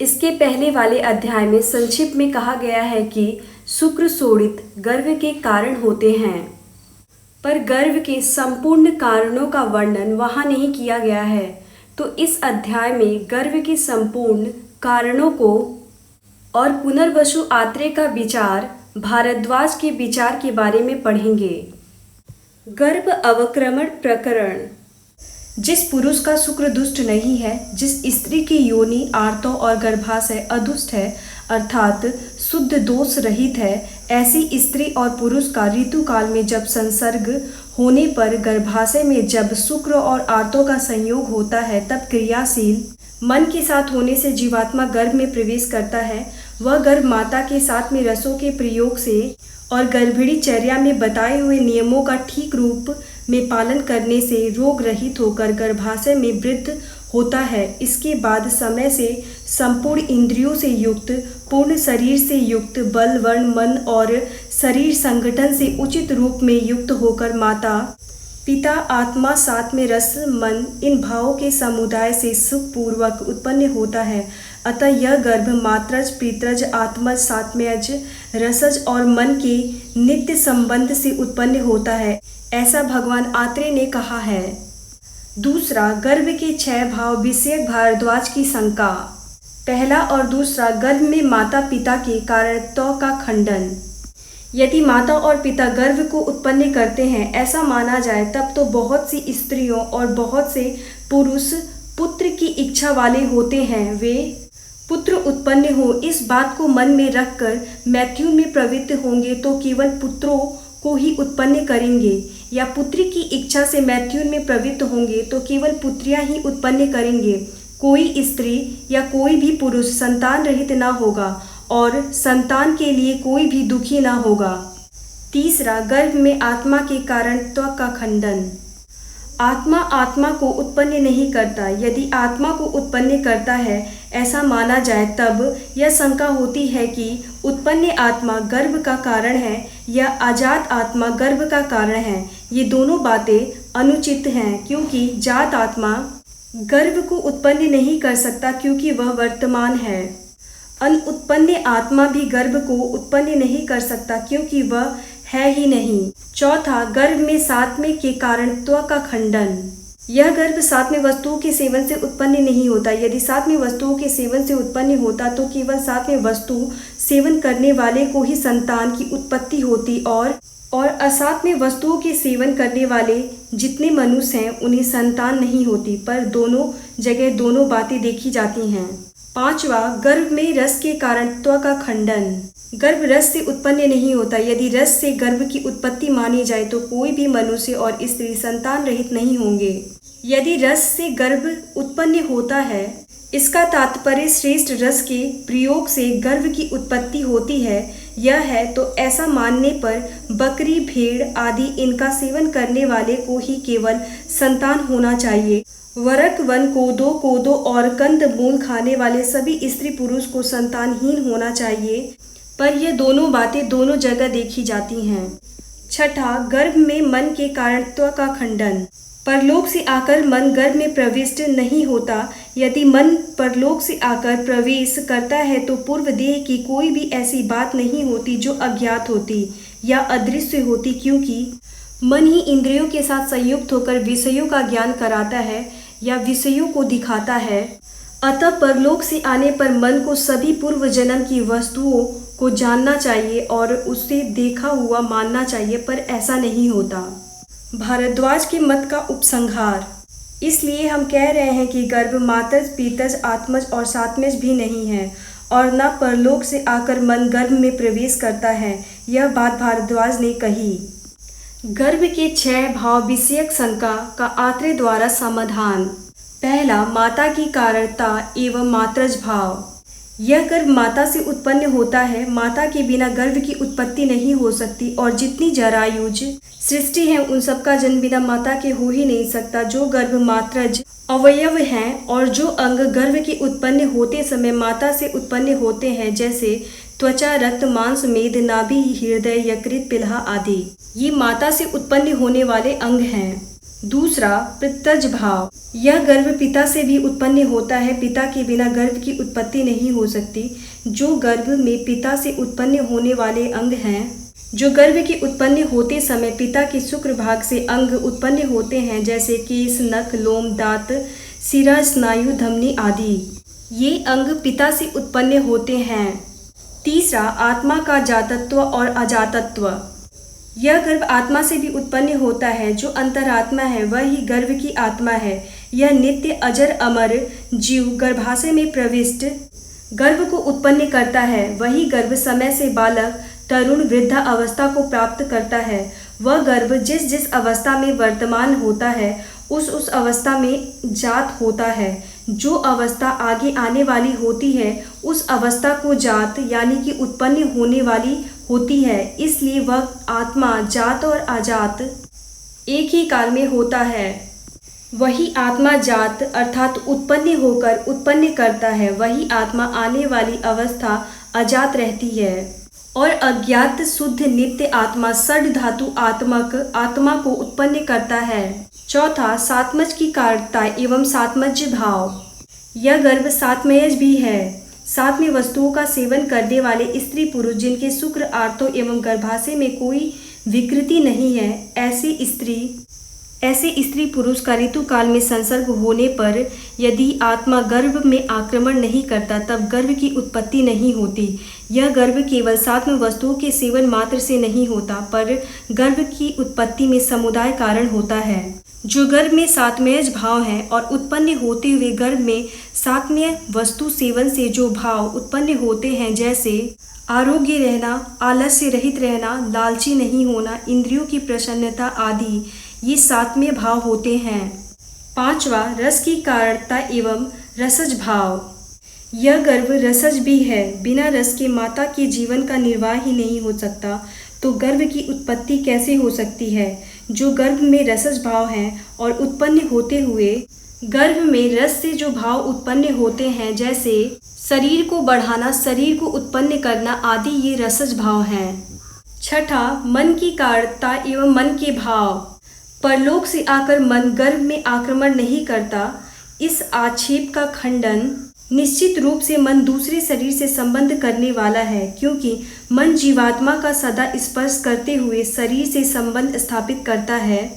इसके पहले वाले अध्याय में संक्षिप्त में कहा गया है कि शुक्र शोणित गर्भ के कारण होते हैं, पर गर्भ के संपूर्ण कारणों का वर्णन वहाँ नहीं किया गया है। तो इस अध्याय में गर्भ के संपूर्ण कारणों को और पुनर्वसु आत्रेय का विचार, भारद्वाज के विचार के बारे में पढ़ेंगे। गर्भ अवक्रमण प्रकरण। जिस पुरुष का शुक्र दुष्ट नहीं है, जिस स्त्री की योनि आर्तव और गर्भाशय अदुष्ट है अर्थात शुद्ध दोष रहित है, ऐसी स्त्री और पुरुष का ऋतुकाल में जब संसर्ग होने पर गर्भाशय में जब शुक्र और आर्तव का संयोग होता है, तब क्रियाशील मन के साथ होने से जीवात्मा गर्भ में प्रवेश करता है। वह गर्भ माता के साथ में रसों के प्रयोग से और गर्भिणी चर्या में बताए हुए नियमों का ठीक रूप में पालन करने से रोग रहित होकर गर्भाशय में वृद्ध होता है। इसके बाद समय से संपूर्ण इंद्रियों से युक्त, पूर्ण शरीर से युक्त, बल, वर्ण, मन और शरीर संगठन से उचित रूप में युक्त होकर माता, पिता, आत्मा, साथ में रस, मन, इन भावों के समुदाय से सुखपूर्वक उत्पन्न होता है। अतः यह गर्भ मात्रज, पितरज, आत्मज, सात्मज, रसज और मन के नित्य संबंध से उत्पन्न होता है, ऐसा भगवान आत्रेय ने कहा है। दूसरा, गर्भ के 6 भाव विषयक भारद्वाज की शंका। पहला और दूसरा, गर्भ में माता पिता के कारणत्व का खंडन। यदि माता और पिता गर्भ को उत्पन्न करते हैं ऐसा माना जाए, तब तो बहुत सी स्त्रियों और बहुत से पुरुष पुत्र की इच्छा वाले होते हैं। वे पुत्र उत्पन्न हो इस बात को मन में रखकर मैथ्यून में प्रवृत्त होंगे तो केवल पुत्रों को ही उत्पन्न करेंगे, या पुत्री की इच्छा से मैथ्यून में प्रवृत्त होंगे तो केवल पुत्रियां ही उत्पन्न करेंगे। कोई स्त्री या कोई भी पुरुष संतान रहित ना होगा और संतान के लिए कोई भी दुखी ना होगा। तीसरा, गर्भ में आत्मा के कारणत्व का खंडन। आत्मा को उत्पन्न नहीं करता। यदि आत्मा को उत्पन्न करता है ऐसा माना जाए, तब यह शंका होती है कि उत्पन्न आत्मा गर्भ का कारण है या अजात आत्मा गर्भ का कारण है। ये दोनों बातें अनुचित हैं, क्योंकि जात आत्मा गर्भ को उत्पन्न नहीं कर सकता क्योंकि वह वर्तमान है। अनुत्पन्न आत्मा भी गर्भ को उत्पन्न नहीं कर सकता क्योंकि वह है ही नहीं। चौथा, गर्भ में सात्म्य के कारणत्व का खंडन। यह गर्भ सात्म्य वस्तुओं के सेवन से उत्पन्न नहीं होता। यदि सात्म्य वस्तुओं के सेवन से उत्पन्न होता तो केवल सात्म्य वस्तु सेवन करने वाले को ही संतान की उत्पत्ति होती और असात्म्य वस्तुओं के सेवन करने वाले जितने मनुष्य हैं उन्हें संतान नहीं होती। पर दोनों जगह दोनों बातें देखी जाती हैं। पांचवा, गर्भ में रस के कारणत्व का खंडन। गर्भ रस से उत्पन्न नहीं होता। यदि रस से गर्भ की उत्पत्ति मानी जाए तो कोई भी मनुष्य और स्त्री संतान रहित नहीं होंगे। यदि रस से गर्भ उत्पन्न होता है, इसका तात्पर्य श्रेष्ठ रस के प्रयोग से गर्भ की उत्पत्ति होती है, यह है तो ऐसा मानने पर बकरी, भेड़ आदि इनका सेवन करने वाले को ही केवल संतान होना चाहिए। वरक, वन, कोदो और कंद मूल खाने वाले सभी स्त्री पुरुष को संतानहीन होना चाहिए। पर यह दोनों बातें दोनों जगह देखी जाती हैं। छठा, गर्भ में मन के कारणत्व का खंडन। परलोक से आकर मन गर्भ में प्रविष्ट नहीं होता। यदि मन परलोक से आकर प्रवेश करता है तो पूर्व देह की कोई भी ऐसी बात नहीं होती जो अज्ञात होती या अदृश्य होती, क्योंकि मन ही इंद्रियों के साथ संयुक्त होकर विषयों का ज्ञान कराता है या विषयों को दिखाता है। अतः परलोक से आने पर मन को सभी पूर्व जन्म की वस्तुओं को जानना चाहिए और उसे देखा हुआ मानना चाहिए, पर ऐसा नहीं होता। भारद्वाज के मत का उपसंहार। इसलिए हम कह रहे हैं कि गर्भ मातज, पितज, आत्मज और सात्मज भी नहीं है और न परलोक से आकर मन गर्भ में प्रवेश करता है। यह बात भारद्वाज ने कही। गर्भ के 6 भाव विषयक शंका का आत्रेय द्वारा समाधान। पहला, माता की कारणता एवं मात्रज भाव। यह गर्भ माता से उत्पन्न होता है। माता के बिना गर्भ की उत्पत्ति नहीं हो सकती और जितनी जरायुज सृष्टि है उन सबका जन्म बिना माता के हो ही नहीं सकता। जो गर्भ मात्रज अवयव हैं और जो अंग गर्भ के उत्पन्न होते समय माता से उत्पन्न होते हैं, जैसे त्वचा, रक्त, मांस, मेद, नाभि, हृदय, यकृत, पिलहा आदि, ये माता से उत्पन्न होने वाले अंग हैं। दूसरा पितृज भाव, यह गर्भ पिता से भी उत्पन्न होता है। पिता के बिना गर्भ की उत्पत्ति नहीं हो सकती। जो गर्भ में पिता से उत्पन्न होने वाले अंग हैं, जो गर्भ के उत्पन्न होते समय पिता के शुक्र भाग से अंग उत्पन्न होते हैं, जैसे केश, नख, लोम, दांत, सिरा, स्नायु, धमनी आदि, ये अंग पिता से उत्पन्न होते हैं। तीसरा आत्मा का जातत्व और अजातत्व, यह गर्भ आत्मा से भी उत्पन्न होता है। जो अंतरात्मा है वह ही गर्भ की आत्मा है। यह नित्य अजर अमर जीव गर्भाशय में प्रविष्ट गर्भ को उत्पन्न करता है। वही गर्भ समय से बालक, तरुण, वृद्धा अवस्था को प्राप्त करता है। वह गर्भ जिस जिस अवस्था में वर्तमान होता है उस अवस्था में जात होता है। जो अवस्था आगे आने वाली होती है उस अवस्था को जात यानी कि उत्पन्न होने वाली होती है। इसलिए वह आत्मा जात और अजात एक ही काल में होता है। वही आत्मा जात अर्थात उत्पन्न होकर उत्पन्न करता है। वही आत्मा आने वाली अवस्था अजात रहती है। और अज्ञात शुद्ध नित्य आत्मा षड धातु आत्मक आत्मा को उत्पन्न करता है। चौथा सात्मज की कारकता एवं सात्मज्य भाव, यह गर्भ सात्मयज भी है। सात्म्य वस्तुओं का सेवन करने वाले स्त्री पुरुष जिनके शुक्र, आर्तों एवं गर्भाशय में कोई विकृति नहीं है, ऐसे स्त्री पुरुष का ऋतु काल में संसर्ग होने पर यदि आत्मा गर्भ में आक्रमण नहीं करता तब गर्भ की उत्पत्ति नहीं होती। यह गर्भ केवल सात्म वस्तुओं के सेवन मात्र से नहीं होता, पर गर्भ की उत्पत्ति में समुदाय कारण होता है। जो गर्भ में सात्मयज भाव है और उत्पन्न होते हुए गर्भ में सात्म्य वस्तु सेवन से जो भाव उत्पन्न होते हैं, जैसे आरोग्य रहना, आलस्य रहित रहना, लालची नहीं होना, इंद्रियों की प्रसन्नता आदि, ये सात्म्य भाव होते हैं। पांचवा रस की कारणता एवं रसज भाव, यह गर्भ रसज भी है। बिना रस के माता के जीवन का निर्वाह ही नहीं हो सकता, तो गर्भ की उत्पत्ति कैसे हो सकती है। जो गर्भ में रसज भाव हैं और उत्पन्न होते हुए गर्भ में रस से जो भाव उत्पन्न होते हैं, जैसे शरीर को बढ़ाना, शरीर को उत्पन्न करना आदि, ये रसज भाव हैं। छठा मन की कारणता एवं मन के भाव, परलोक से आकर मन गर्भ में आक्रमण नहीं करता। इस आक्षेप का खंडन, निश्चित रूप से मन दूसरे शरीर से संबंध करने वाला है, क्योंकि मन जीवात्मा का सदा स्पर्श करते हुए शरीर से संबंध स्थापित करता है।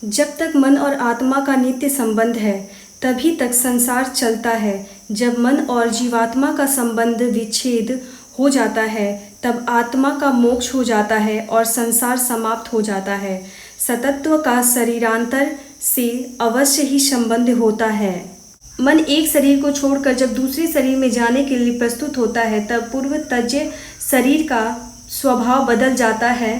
जब तक मन और आत्मा का नित्य संबंध है तभी तक संसार चलता है। जब मन और जीवात्मा का संबंध विच्छेद हो जाता है तब आत्मा का मोक्ष हो जाता है और संसार समाप्त हो जाता है। सतत्व का शरीरांतर से अवश्य ही संबंध होता है। मन एक शरीर को छोड़कर जब दूसरे शरीर में जाने के लिए प्रस्तुत होता है तब पूर्व तज्य शरीर का स्वभाव बदल जाता है।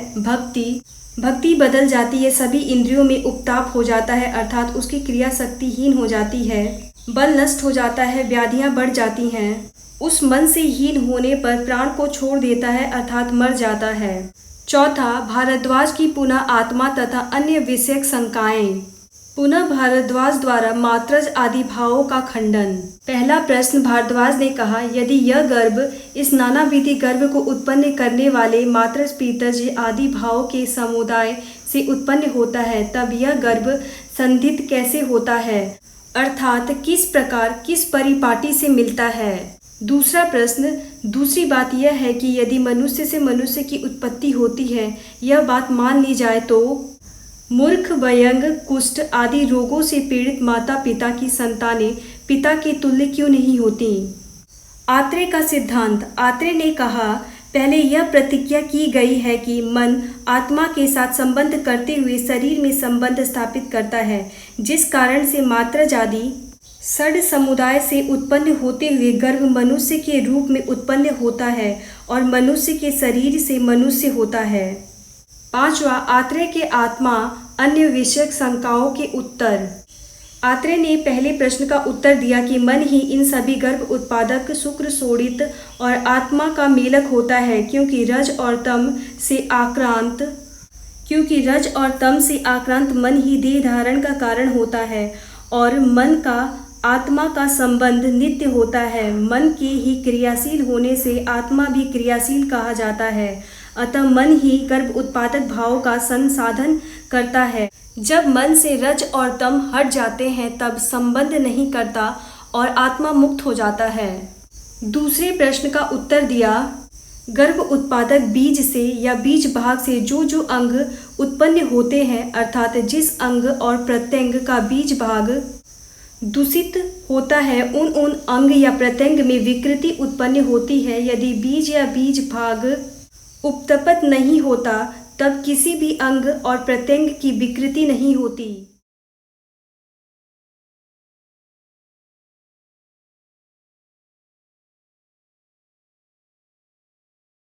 भक्ति बदल जाती है। सभी इंद्रियों में उपताप हो जाता है, अर्थात उसकी क्रिया शक्तिहीन हो जाती है। बल नष्ट हो जाता है, व्याधियां बढ़ जाती हैं। उस मन से हीन होने पर प्राण को छोड़ देता है, अर्थात मर जाता है। चौथा भारद्वाज की पुनः आत्मा तथा अन्य विषयक शंकाएं। पुनः भारद्वाज द्वारा मात्रज आदि भावों का खंडन। पहला प्रश्न भारद्वाज ने कहा, यदि यह गर्भ इस नानाविधि गर्भ को उत्पन्न करने वाले मात्रज, पीतज आदि भावों के समुदाय से उत्पन्न होता है, तब यह गर्भ संधित कैसे होता है, अर्थात किस प्रकार किस परिपाटी से मिलता है। दूसरा प्रश्न, दूसरी बात यह है कि यदि मनुष्य से मनुष्य की उत्पत्ति होती है, यह बात मान ली जाए तो मूर्ख, व्यंग, कुष्ठ आदि रोगों से पीड़ित माता पिता की संतानें पिता के तुल्य क्यों नहीं होती। आत्रेय का सिद्धांत। आत्रेय ने कहा, पहले यह प्रतिज्ञा की गई है कि मन आत्मा के साथ संबंध करते हुए शरीर में संबंध स्थापित करता है, जिस कारण से मात्रज आदि षड समुदाय से उत्पन्न होते हुए गर्भ मनुष्य के रूप में उत्पन्न होता है और मनुष्य के शरीर से मनुष्य होता है। पांचवा आत्रेय के आत्मा अन्य विषयक शंकाओं के उत्तर। आत्रेय ने पहले प्रश्न का उत्तर दिया कि मन ही इन सभी गर्भ उत्पादक शुक्र, शोणित और आत्मा का मेलक होता है, क्योंकि रज और तम से आक्रांत मन ही देह धारण का कारण होता है और मन का आत्मा का संबंध नित्य होता है। मन के ही क्रियाशील होने से आत्मा भी क्रियाशील कहा जाता है। अतः मन ही गर्भ उत्पादक भावों का संसाधन करता है। जब मन से रज और तम हट जाते हैं तब संबंध नहीं करता और आत्मा मुक्त हो जाता है। दूसरे प्रश्न का उत्तर दिया, गर्भ उत्पादक बीज से या बीज भाग से जो जो अंग उत्पन्न होते हैं, अर्थात जिस अंग और प्रत्यंग का बीज भाग दूषित होता है, उन अंग या प्रत्यंग में विकृति उत्पन्न होती है। यदि बीज या बीज भाग उपतपत नहीं होता तब किसी भी अंग और प्रत्यंग की विकृति नहीं होती।